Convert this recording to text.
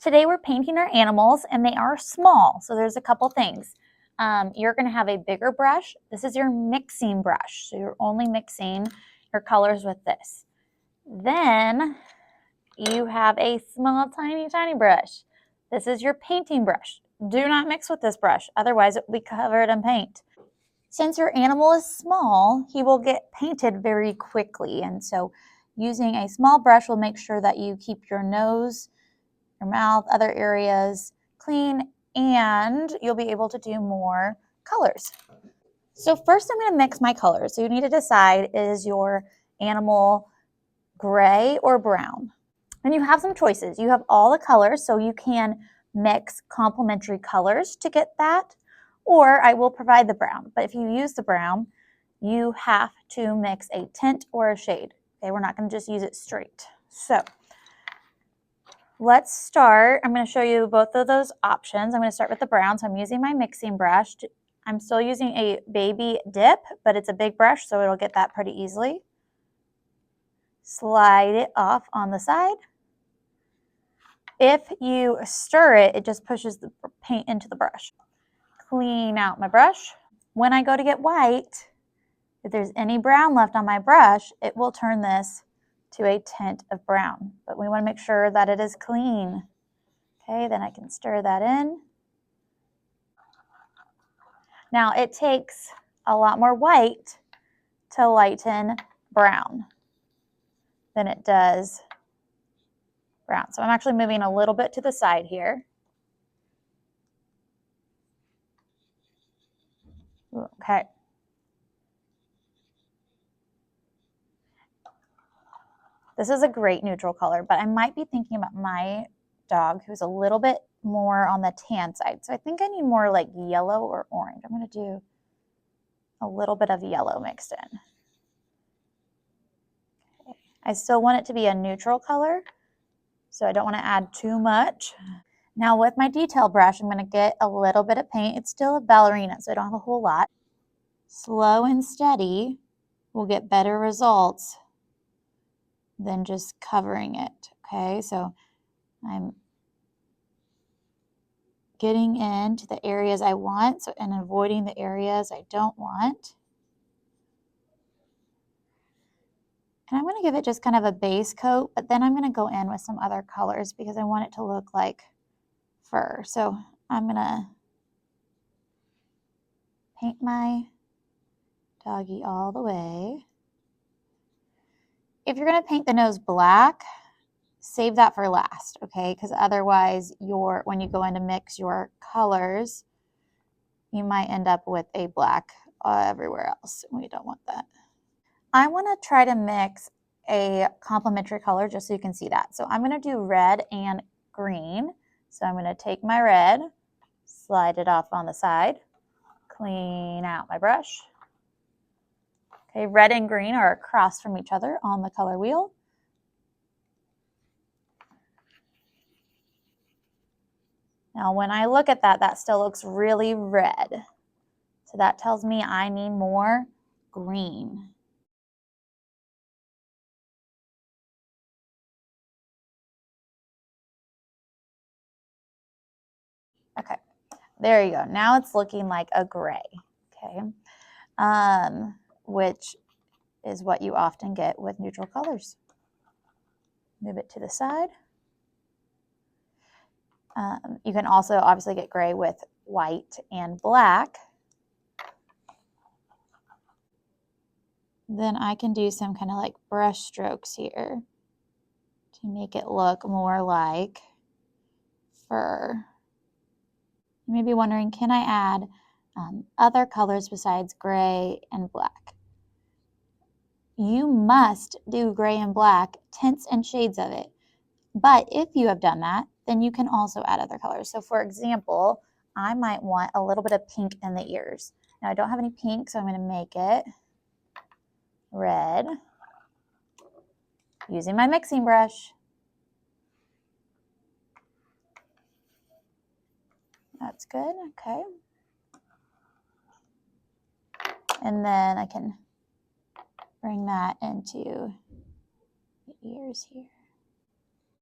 Today we're painting our animals and they are small. So there's a couple things. You're going to have a bigger brush. This is your mixing brush. So you're only mixing your colors with this. Then you have a small, tiny brush. This is your painting brush. Do not mix with this brush, otherwise it will be covered in paint. Since your animal is small, he will get painted very quickly. And so using a small brush will make sure that you keep your nose, your mouth, other areas clean, and you'll be able to do more colors. So first I'm going to mix my colors. So you need to decide, is your animal gray or brown? And you have some choices. You have all the colors, so you can mix complementary colors to get that, or I will provide the brown. But if you use the brown, you have to mix a tint or a shade. Okay, we're not going to just use it straight. So let's start. I'm going to show you both of those options. I'm going to start with the brown. So I'm using my mixing brush. I'm still using a baby dip, but it's a big brush, so it'll get that pretty easily. Slide it off on the side. If you stir it, it just pushes the paint into the brush. Clean out my brush. When I go to get white, if there's any brown left on my brush, it will turn this to a tint of brown. But we want to make sure that it is clean. Okay, then I can stir that in. Now it takes a lot more white to lighten brown than it does brown. So I'm actually moving a little bit to the side here. Okay. This is a great neutral color, but I might be thinking about my dog who's a little bit more on the tan side. So I think I need more like yellow or orange. I'm going to do a little bit of yellow mixed in. Okay. I still want it to be a neutral color, so I don't want to add too much. Now with my detail brush, I'm going to get a little bit of paint. It's still a ballerina, so I don't have a whole lot. Slow and steady will get better results than just covering it. Okay, so I'm getting into the areas I want and avoiding the areas I don't want. And I'm going to give it just kind of a base coat, but then I'm going to go in with some other colors because I want it to look like fur. So I'm going to paint my doggy all the way. If you're going to paint the nose black, save that for last, okay? Because otherwise, when you go in to mix your colors, you might end up with a black everywhere else. We don't want that. I want to try to mix a complementary color just so you can see that. So I'm going to do red and green. So I'm going to take my red, slide it off on the side, clean out my brush. Okay, red and green are across from each other on the color wheel. Now when I look at that, that still looks really red. So that tells me I need more green. Okay, there you go. Now it's looking like a gray, okay, which is what you often get with neutral colors. Move it to the side. You can also obviously get gray with white and black. Then I can do some kind of like brush strokes here to make it look more like fur. You may be wondering, can I add other colors besides gray and black? You must do gray and black, tints and shades of it. But if you have done that, then you can also add other colors. So for example, I might want a little bit of pink in the ears. Now I don't have any pink, so I'm going to make it red using my mixing brush. That's good, okay. And then I can bring that into the ears here.